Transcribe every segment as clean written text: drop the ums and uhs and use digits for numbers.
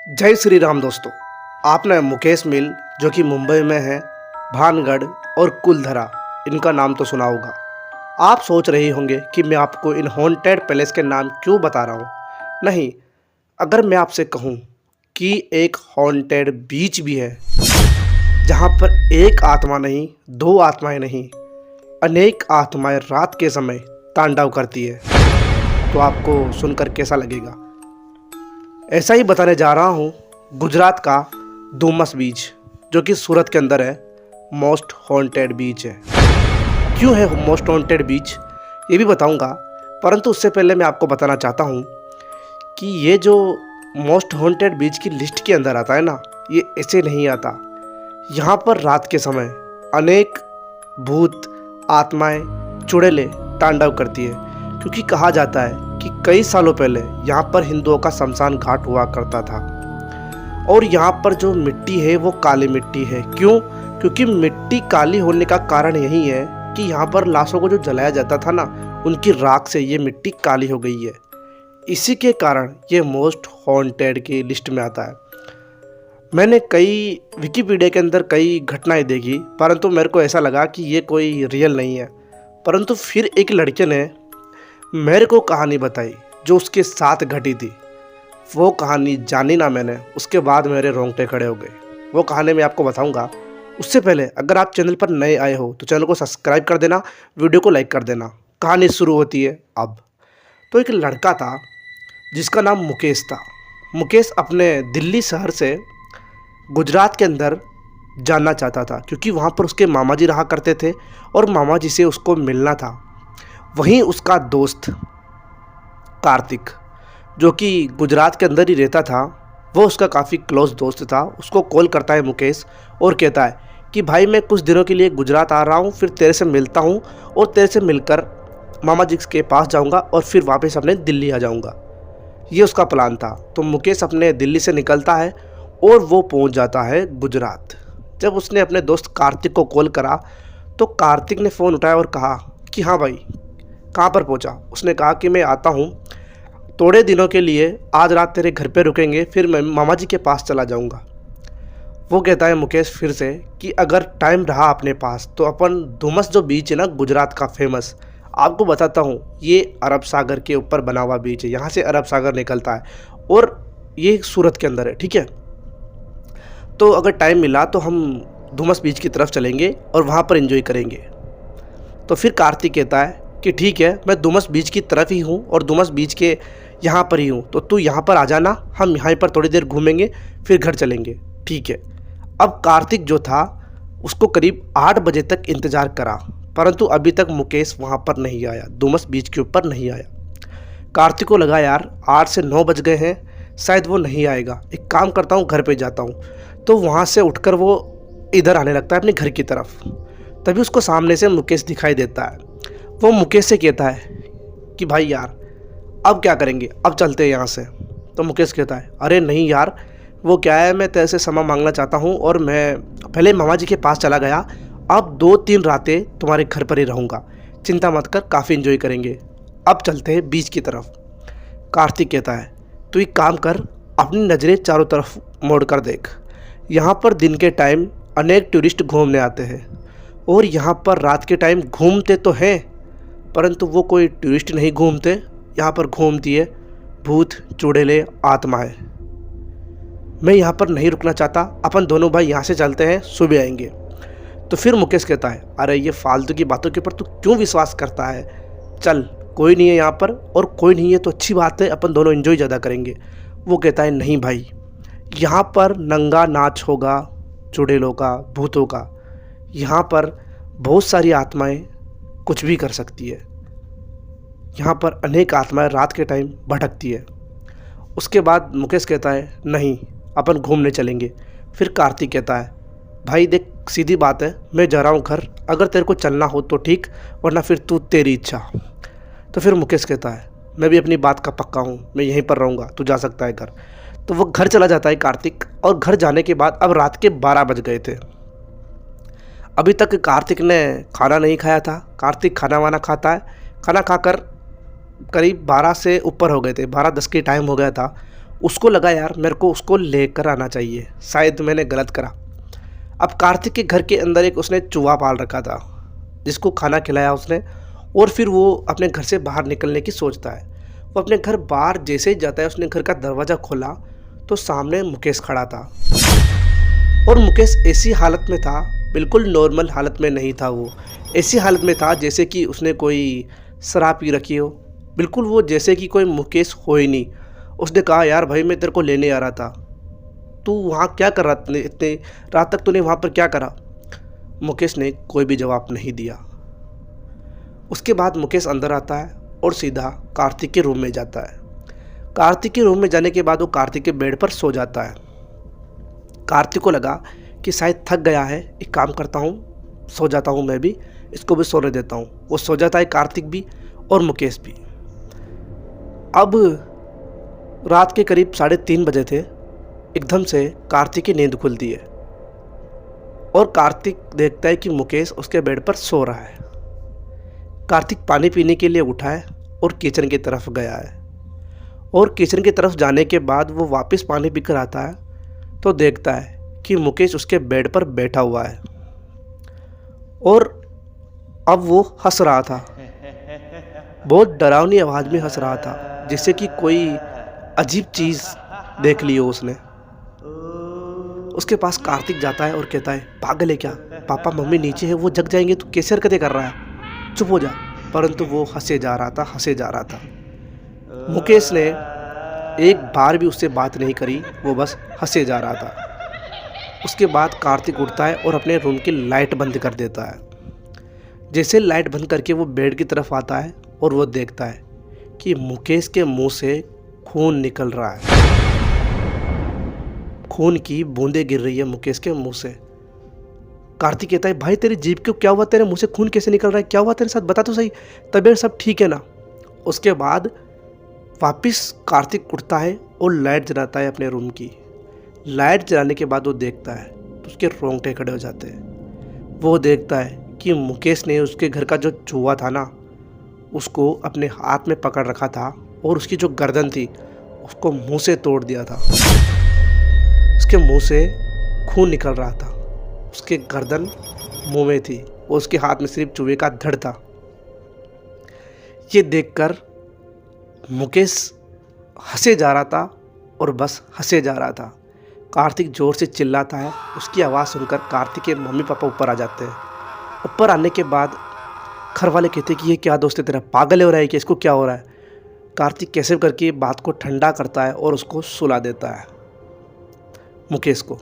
जय श्री राम दोस्तों। आपने मुकेश मिल जो कि मुंबई में है, भानगढ़ और कुलधरा, इनका नाम तो सुना होगा। आप सोच रहे होंगे कि मैं आपको इन हॉन्टेड पैलेस के नाम क्यों बता रहा हूँ। नहीं, अगर मैं आपसे कहूँ कि एक हॉन्टेड बीच भी है जहाँ पर एक आत्मा नहीं, दो आत्माएं नहीं, अनेक आत्माएं रात के समय तांडव करती है, तो आपको सुनकर कैसा लगेगा। ऐसा ही बताने जा रहा हूँ गुजरात का डूमस बीच, जो कि सूरत के अंदर है। मोस्ट हॉन्टेड बीच है। क्यों है मोस्ट हॉन्टेड बीच, ये भी बताऊंगा। परंतु उससे पहले मैं आपको बताना चाहता हूँ कि ये जो मोस्ट हॉन्टेड बीच की लिस्ट के अंदर आता है ना, ये ऐसे नहीं आता। यहाँ पर रात के समय अनेक भूत, आत्माएं, चुड़ैलें तांडव करती है, क्योंकि कहा जाता है कि कई सालों पहले यहाँ पर हिंदुओं का शमशान घाट हुआ करता था। और यहाँ पर जो मिट्टी है वो काली मिट्टी है। क्यों? क्योंकि मिट्टी काली होने का कारण यही है कि यहाँ पर लाशों को जो जलाया जाता था ना, उनकी राख से ये मिट्टी काली हो गई है। इसी के कारण ये मोस्ट हॉन्टेड की लिस्ट में आता है। मैंने कई विकिपीडिया के अंदर कई घटनाएं देखी, परंतु मेरे को ऐसा लगा कि ये कोई रियल नहीं है। परंतु फिर एक लड़के ने मेरे को कहानी बताई जो उसके साथ घटी थी। वो कहानी जानी ना मैंने, उसके बाद मेरे रोंगटे खड़े हो गए। वो कहानी मैं आपको बताऊंगा। उससे पहले अगर आप चैनल पर नए आए हो तो चैनल को सब्सक्राइब कर देना, वीडियो को लाइक कर देना। कहानी शुरू होती है अब। तो एक लड़का था जिसका नाम मुकेश था। मुकेश अपने दिल्ली शहर से गुजरात के अंदर जाना चाहता था, क्योंकि वहाँ पर उसके मामा जी रहा करते थे और मामा जी से उसको मिलना था। वहीं उसका दोस्त कार्तिक, जो कि गुजरात के अंदर ही रहता था, वो उसका काफ़ी क्लोज दोस्त था। उसको कॉल करता है मुकेश और कहता है कि भाई मैं कुछ दिनों के लिए गुजरात आ रहा हूँ, फिर तेरे से मिलता हूँ और तेरे से मिलकर मामा जी के पास जाऊँगा और फिर वापस अपने दिल्ली आ जाऊँगा। ये उसका प्लान था। तो मुकेश अपने दिल्ली से निकलता है और वो पहुँच जाता है गुजरात। जब उसने अपने दोस्त कार्तिक को कॉल करा तो कार्तिक ने फ़ोन उठाया और कहा कि हाँ भाई, कहाँ पर पहुँचा। उसने कहा कि मैं आता हूँ थोड़े दिनों के लिए, आज रात तेरे घर पे रुकेंगे, फिर मैं मामा जी के पास चला जाऊँगा। वो कहता है मुकेश फिर से कि अगर टाइम रहा अपने पास तो अपन डूमस जो बीच है ना गुजरात का फेमस, आपको बताता हूँ। ये अरब सागर के ऊपर बना हुआ बीच है। यहाँ से अरब सागर निकलता है और ये सूरत के अंदर है, ठीक है। तो अगर टाइम मिला तो हम डूमस बीच की तरफ चलेंगे और वहाँ पर एंजॉय करेंगे। तो फिर कार्तिक कहता है कि ठीक है, मैं डूमस बीच की तरफ ही हूँ और डूमस बीच के यहाँ पर ही हूँ, तो तू यहाँ पर आ जाना, हम यहाँ पर थोड़ी देर घूमेंगे फिर घर चलेंगे, ठीक है। अब कार्तिक जो था उसको करीब 8 बजे तक इंतज़ार करा, परंतु अभी तक मुकेश वहाँ पर नहीं आया, डूमस बीच के ऊपर नहीं आया। कार्तिक को लगा यार 8 से 9 बज गए हैं, शायद वो नहीं आएगा, एक काम करता हूँ घर पे जाता हूँ। तो वहाँ से उठकर वो इधर आने लगता है अपने घर की तरफ। तभी उसको सामने से मुकेश दिखाई देता है। वो मुकेश से कहता है कि भाई यार अब क्या करेंगे, अब चलते हैं यहाँ से। तो मुकेश कहता है अरे नहीं यार, वो क्या है, मैं तेरे से क्षमा मांगना चाहता हूँ और मैं पहले मामा जी के पास चला गया, अब 2-3 रातें तुम्हारे घर पर ही रहूँगा, चिंता मत कर, काफ़ी इन्जॉय करेंगे, अब चलते हैं बीच की तरफ। कार्तिक कहता है तो एक काम कर, अपनी नज़रें चारों तरफ मोड़ कर देख। यहाँ पर दिन के टाइम अनेक टूरिस्ट घूमने आते हैं और यहाँ पर रात के टाइम घूमते तो हैं, परंतु वो कोई टूरिस्ट नहीं घूमते, यहाँ पर घूमती है भूत, चुड़ैलें, आत्माएं। मैं यहाँ पर नहीं रुकना चाहता, अपन दोनों भाई यहाँ से चलते हैं, सुबह आएंगे। तो फिर मुकेश कहता है अरे ये फालतू की बातों के ऊपर तू क्यों विश्वास करता है, चल कोई नहीं है यहाँ पर, और कोई नहीं है तो अच्छी बात है, अपन दोनों एंजॉय ज़्यादा करेंगे। वो कहता है नहीं भाई, यहाँ पर नंगा नाच होगा चुड़ैलों का, भूतों का। यहाँ पर बहुत सारी आत्माएं कुछ भी कर सकती है। यहाँ पर अनेक आत्माएं रात के टाइम भटकती है। उसके बाद मुकेश कहता है नहीं, अपन घूमने चलेंगे। फिर कार्तिक कहता है भाई देख, सीधी बात है, मैं जा रहा हूँ घर, अगर तेरे को चलना हो तो ठीक, वरना फिर तू तेरी इच्छा। तो फिर मुकेश कहता है मैं भी अपनी बात का पक्का हूँ, मैं यहीं पर रहूँगा, तू जा सकता है घर। तो वो घर चला जाता है कार्तिक, और घर जाने के बाद अब रात के 12 बज गए थे। अभी तक कार्तिक ने खाना नहीं खाया था। कार्तिक खाना वाना खाता है, खाना खाकर करीब 12 से ऊपर हो गए थे, 12-10 के टाइम हो गया था। उसको लगा यार मेरे को उसको लेकर आना चाहिए, शायद मैंने गलत करा। अब कार्तिक के घर के अंदर एक उसने चूहा पाल रखा था जिसको खाना खिलाया उसने, और फिर वो अपने घर से बाहर निकलने की सोचता है। वो अपने घर बाहर जैसे ही जाता है, उसने घर का दरवाज़ा खोला तो सामने मुकेश खड़ा था। और मुकेश ऐसी हालत में था, बिल्कुल नॉर्मल हालत में नहीं था, वो ऐसी हालत में था जैसे कि उसने कोई शराब पी रखी हो, बिल्कुल वो जैसे कि कोई मुकेश हो ही नहीं। उसने कहा यार भाई मैं तेरे को लेने आ रहा था, तू वहाँ क्या कर रहा था, इतने रात तक तूने वहाँ पर क्या करा? मुकेश ने कोई भी जवाब नहीं दिया। उसके बाद मुकेश अंदर आता है और सीधा कार्तिक के रूम में जाता है। कार्तिक के रूम में जाने के बाद वो कार्तिक के बेड पर सो जाता है। कार्तिक को लगा कि शायद थक गया है, एक काम करता हूँ सो जाता हूँ, मैं भी इसको भी सोने देता हूँ। वो सो जाता है, कार्तिक भी और मुकेश भी। अब रात के करीब 3:30 बजे थे। एकदम से कार्तिक की नींद खुलती है और कार्तिक देखता है कि मुकेश उसके बेड पर सो रहा है। कार्तिक पानी पीने के लिए उठा है और किचन की तरफ गया है, और किचन की तरफ जाने के बाद वो वापस पानी पीकर आता है तो देखता है कि मुकेश उसके बेड पर बैठा हुआ है और अब वो हंस रहा था। बहुत डरावनी आवाज़ में हंस रहा था, जैसे कि कोई अजीब चीज़ देख ली हो उसने। उसके पास कार्तिक जाता है और कहता है पागल है क्या, पापा मम्मी नीचे है, वो जग जाएंगे, तो कैसे हरकतें कर रहा है, चुप हो जा। परंतु वो हंसे जा रहा था, हंसे जा रहा था। मुकेश ने एक बार भी उससे बात नहीं करी, वो बस हंसे जा रहा था। उसके बाद कार्तिक उठता है और अपने रूम की लाइट बंद कर देता है। जैसे लाइट बंद करके वो बेड की तरफ आता है और वो देखता है कि मुकेश के मुंह से खून निकल रहा है। खून की बूंदें गिर रही है मुकेश के मुंह से। कार्तिक कहता है भाई तेरी जीभ को क्या हुआ, तेरे मुंह से खून कैसे निकल रहा है, क्या हुआ तेरे साथ, बता तो सही, तबीयत सब ठीक है ना? उसके बाद वापस कार्तिक उठता है और लाइट जलाता है अपने रूम की। लाइट जलाने के बाद वो देखता है तो उसके रोंगटे खड़े हो जाते हैं। वो देखता है कि मुकेश ने उसके घर का जो चूहा था ना, उसको अपने हाथ में पकड़ रखा था और उसकी जो गर्दन थी उसको मुंह से तोड़ दिया था। उसके मुंह से खून निकल रहा था, उसके गर्दन मुंह में थी और उसके हाथ में सिर्फ चूहे का धड़ था। ये देखकर मुकेश हंसे जा रहा था और बस हंसे जा रहा था। कार्तिक जोर से चिल्लाता है, उसकी आवाज़ सुनकर कार्तिक के मम्मी पापा ऊपर आ जाते हैं। ऊपर आने के बाद घर वाले कहते हैं कि ये क्या दोस्त है तेरा, पागल हो रहा है कि इसको क्या हो रहा है? कार्तिक कैसे करके बात को ठंडा करता है और उसको सुला देता है मुकेश को।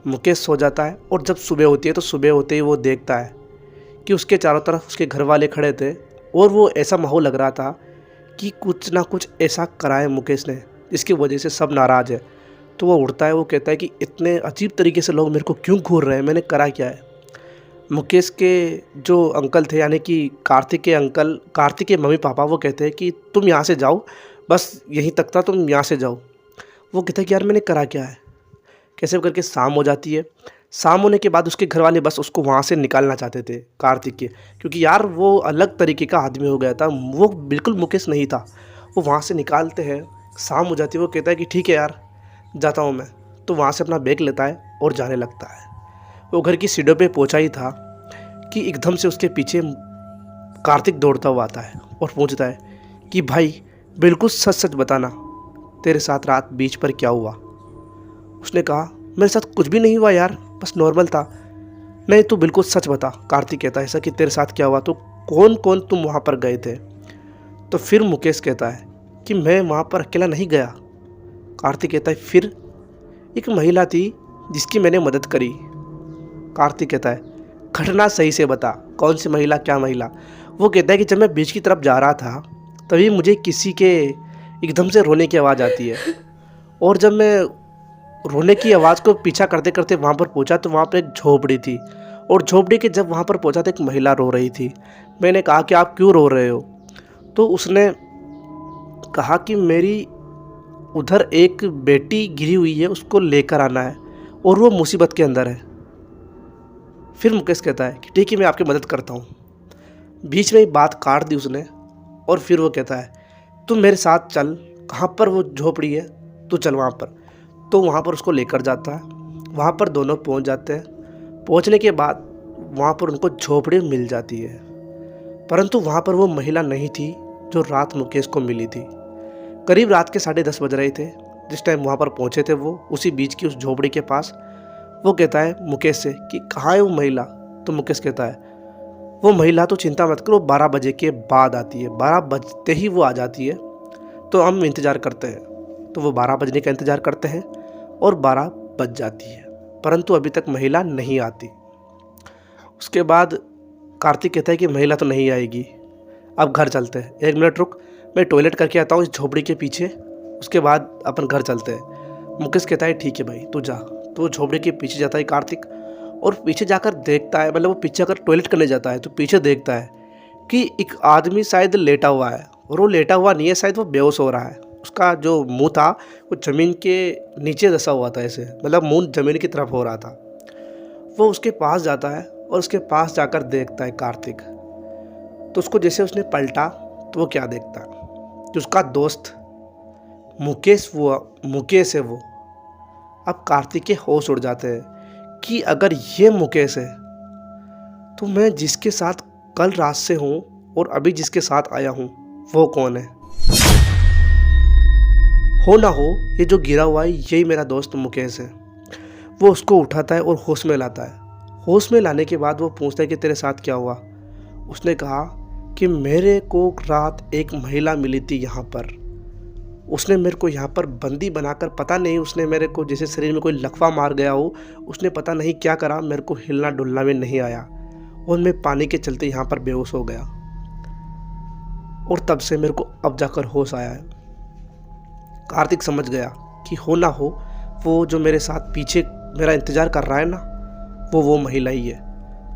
मुकेश सो जाता है और जब सुबह होती है तो सुबह होते ही वो देखता है कि उसके चारों तरफ उसके घर वाले खड़े थे और वो ऐसा माहौल लग रहा था कि कुछ ना कुछ ऐसा करा है मुकेश ने जिसकी वजह से सब नाराज़ है। तो वो उठता है, वो कहता है कि इतने अजीब तरीके से लोग मेरे को क्यों घूर रहे हैं, मैंने करा क्या है? मुकेश के जो अंकल थे यानी कि कार्तिक के अंकल, कार्तिक के मम्मी पापा, वो कहते हैं कि तुम यहाँ से जाओ, बस यहीं तक था, तुम यहाँ से जाओ। वो कहता है कि यार मैंने करा क्या है? कैसे करके शाम हो जाती है। शाम होने के बाद उसके घर वाले बस उसको वहाँ से निकालना चाहते थे कार्तिक के, क्योंकि यार वो अलग तरीके का आदमी हो गया था, वो बिल्कुल मुकेश नहीं था। वो वहाँ से निकालते हैं, शाम हो जाती है। वो कहता है कि ठीक है यार जाता हूँ मैं, तो वहाँ से अपना बैग लेता है और जाने लगता है। वो घर की सीढ़ियों पे पहुँचा ही था कि एकदम से उसके पीछे कार्तिक दौड़ता हुआ आता है और पूछता है कि भाई बिल्कुल सच सच बताना, तेरे साथ रात बीच पर क्या हुआ? उसने कहा मेरे साथ कुछ भी नहीं हुआ यार, बस नॉर्मल था। नहीं तू बिल्कुल सच बता। कार्तिक कहता है ऐसा कि तेरे साथ क्या हुआ, तो कौन कौन तुम वहाँ पर गए थे? तो फिर मुकेश कहता है कि मैं वहाँ पर अकेला नहीं गया। कार्तिक कहता है फिर एक महिला थी जिसकी मैंने मदद करी। कार्तिक कहता है घटना सही से बता, कौन सी महिला, क्या महिला? वो कहता है कि जब मैं बीच की तरफ जा रहा था तभी मुझे किसी के एकदम से रोने की आवाज़ आती है, और जब मैं रोने की आवाज़ को पीछा करते करते वहाँ पर पहुँचा तो वहाँ पर एक झोपड़ी थी, और झोपड़ी के जब वहाँ पर पहुँचा तो एक महिला रो रही थी। मैंने कहा कि आप क्यों रो रहे हो? तो उसने कहा कि मेरी उधर एक बेटी गिरी हुई है, उसको लेकर आना है और वो मुसीबत के अंदर है। फिर मुकेश कहता है कि ठीक है मैं आपकी मदद करता हूँ। बीच में ही बात काट दी उसने, और फिर वो कहता है तुम मेरे साथ चल, कहाँ पर वो झोपड़ी है तू चल वहाँ पर। तो वहाँ पर उसको लेकर जाता है। वहाँ पर दोनों पहुँच जाते हैं। पहुँचने के बाद वहाँ पर उनको झोपड़ी मिल जाती है, परंतु वहाँ पर वो महिला नहीं थी जो रात मुकेश को मिली थी। करीब रात के 10:30 बज रहे थे जिस टाइम वहाँ पर पहुँचे थे वो, उसी बीच की उस झोपड़ी के पास। वो कहता है मुकेश से कि कहाँ है वो महिला। तो मुकेश कहता है वो महिला तो चिंता मत करो, 12 बजे के बाद आती है, 12 बजते ही वो आ जाती है, तो हम इंतज़ार करते हैं। तो वो 12 बजने का इंतज़ार करते हैं और 12 बज जाती है, परंतु अभी तक महिला नहीं आती। उसके बाद कार्तिक कहता है कि महिला तो नहीं आएगी, अब घर चलते हैं। 1 मिनट रुक, मैं टॉयलेट करके आता हूँ इस झोपड़ी के पीछे, उसके बाद अपन घर चलते हैं। मुकेश कहता है ठीक है भाई तू जा। तो वो झोपड़ी के पीछे जाता है कार्तिक, और पीछे जाकर देखता है, मतलब वो पीछे अगर टॉयलेट करने जाता है तो पीछे देखता है कि एक आदमी शायद लेटा हुआ है, और वो लेटा हुआ नहीं है, शायद वो बेहोश हो रहा है। उसका जो मुंह था वो ज़मीन के नीचे दसा हुआ था, ऐसे मतलब मुंह ज़मीन की तरफ हो रहा था। वो उसके पास जाता है और उसके पास जाकर देखता है कार्तिक। तो उसको जैसे उसने पलटा तो वो क्या देखता है कि उसका दोस्त मुकेश है वो। अब कार्तिक के होश उड़ जाते हैं कि अगर ये मुकेश है तो मैं जिसके साथ कल रात से हूँ और अभी जिसके साथ आया हूँ वो कौन है। हो ना हो ये जो गिरा हुआ है यही मेरा दोस्त मुकेश है। वो उसको उठाता है और होश में लाता है। होश में लाने के बाद वो पूछता है कि तेरे साथ क्या हुआ। उसने कहा कि मेरे को रात एक महिला मिली थी यहाँ पर, उसने मेरे को यहाँ पर बंदी बनाकर, पता नहीं उसने मेरे को जैसे शरीर में कोई लकवा मार गया हो, उसने पता नहीं क्या करा, मेरे को हिलना डुलना में नहीं आया और मैं पानी के चलते यहाँ पर बेहोश हो गया, और तब से मेरे को अब जाकर होश आया है। कार्तिक समझ गया कि हो ना हो वो जो मेरे साथ पीछे मेरा इंतज़ार कर रहा है ना, वो महिला ही है।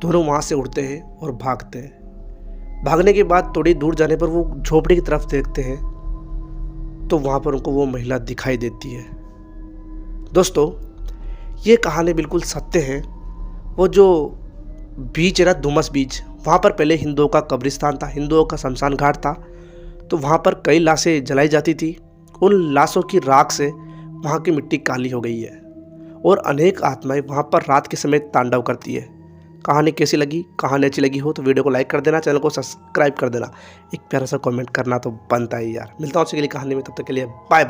दोनों वहाँ से उड़ते हैं और भागते हैं। भागने के बाद थोड़ी दूर जाने पर वो झोपड़ी की तरफ देखते हैं तो वहाँ पर उनको वो महिला दिखाई देती है। दोस्तों ये कहानी बिल्कुल सत्य है। वो जो बीच है ना, डुमस बीच, वहाँ पर पहले हिंदुओं का कब्रिस्तान था, हिंदुओं का शमशान घाट था। तो वहाँ पर कई लाशें जलाई जाती थी। उन लाशों की राख से वहाँ की मिट्टी काली हो गई है और अनेक आत्माएं वहाँ पर रात के समय तांडव करती है। कहानी कैसी लगी? कहानी अच्छी लगी हो तो वीडियो को लाइक कर देना, चैनल को सब्सक्राइब कर देना, एक प्यारा सा कमेंट करना तो बनता है यार। मिलता हूँ आपसे अगली कहानी में, तब तक के लिए बाय बाय।